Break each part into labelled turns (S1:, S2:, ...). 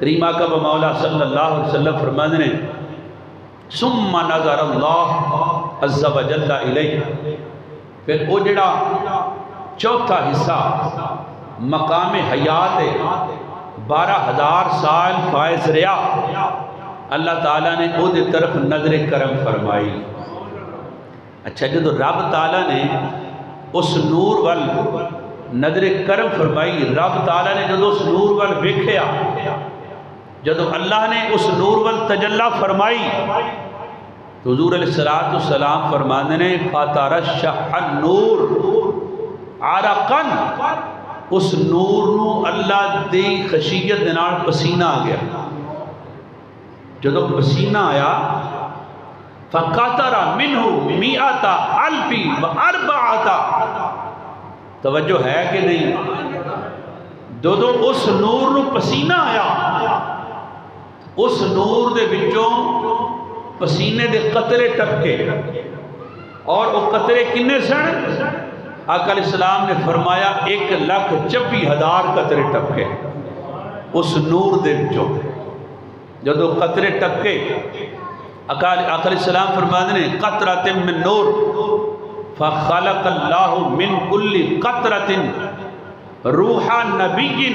S1: کریم آقا و مولا صلی اللہ علیہ وسلم فرماتے ہیں ثم نظر اللہ عز و جل الیہ، پھر وہ جڑا چوتھا حصہ مقام حیات 12,000 سال فائز رہا، اللہ تعالیٰ نے وہ دے طرف نظر کرم فرمائی۔ اچھا جدو رب تعالیٰ نے اس نور وال نظر کرم فرمائی، رب تعالیٰ نے جدو اس نور وال ویکھیا، جدو اللہ نے اس نور وال تجلی فرمائی، تو حضور علیہ السلام فرمانے نے فَتَرَشَّحَ النُّورُ عَرَقًا، اس نور نو اللہ دی خشیت دنال پسینہ آ گیا۔ جدو پسینہ آیا فَقَطَرَ مِنْهُ مِئَةَ أَلْفِ وَأَرْبَعَةَ، توجہ ہے کہ نہیں؟ جدو اس نور نو پسینہ آیا، اس نور دے بچوں پسینے دے قطرے ٹپکے، اور وہ قطرے کنے سن؟ آقا علیہ السلام نے فرمایا 1,26,000 قطرے ٹپکے اس نور دے بچوں۔ جدو قطرے ٹپکے، آقا علیہ السلام فرماتے ہیں قطرۃ من نور فخلق اللہ من کل قطرۃ روح نبی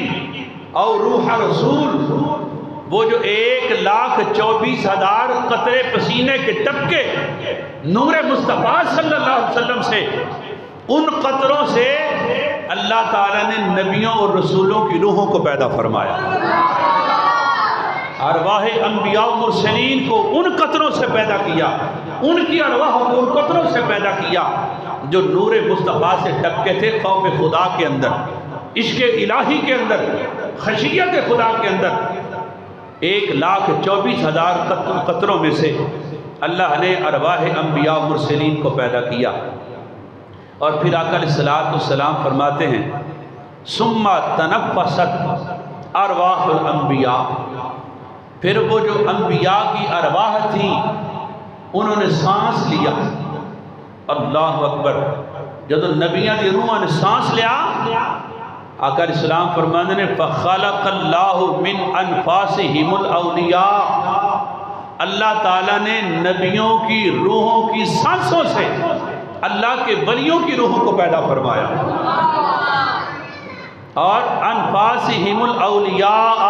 S1: او روح رسول، وہ جو 1,24,000 قطرے پسینے کے ٹپکے نور مصطفیٰ صلی اللہ علیہ وسلم سے، ان قطروں سے اللہ تعالیٰ نے نبیوں اور رسولوں کی روحوں کو پیدا فرمایا۔ ارواح انبیاء و مرسلین کو ان قطروں سے پیدا کیا، ان کی ارواح کو ان قطروں سے پیدا کیا جو نور مصطفیٰ سے ٹپکے تھے، خوف خدا کے اندر، عشق الہی کے اندر، خشیت خدا کے اندر۔ 1,24,000 قطروں میں سے اللہ نے ارواح انبیاء و مرسلین کو پیدا کیا۔ اور پھر آقا علیہ السلام فرماتے ہیں ثم تنفست ارواح الانبیاء، پھر وہ جو انبیاء کی ارواح تھیں انہوں نے سانس لیا۔ اللہ اکبر، جب نبیوں کی روحوں نے سانس لیا، آقا علیہ السلام فرماتے ہیں فخلق اللہ من انفاسہم الاولیاء، اللہ تعالیٰ نے نبیوں کی روحوں کی سانسوں سے اللہ کے ولیوں کی روحوں کو پیدا فرمایا۔ اور انفاسہم الاولیاء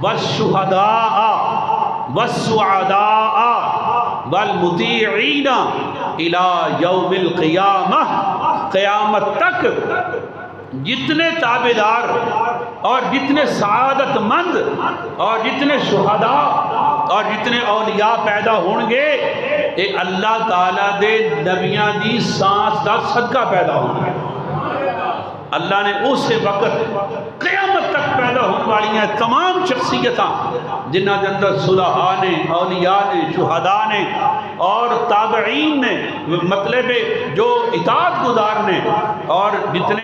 S1: والشہداء والسعداء والمطیعین الی یوم القیامہ، قیامت تک جتنے تابعدار اور جتنے سعادت مند اور جتنے شہداء اور جتنے اولیاء پیدا ہوں گے، اے اللہ تعالیٰ دے نبیاں دی سانس دا صدقہ پیدا ہوں گے۔ اللہ نے اس وقت قیامت تک پیدا ہونے والی ہیں تمام شخصیتاں جنہ کے اندر صلحاء نے، اولیاء نے، شہداء نے اور تابعین نے، مطلب جو اطاعت گزار نے، اور جتنے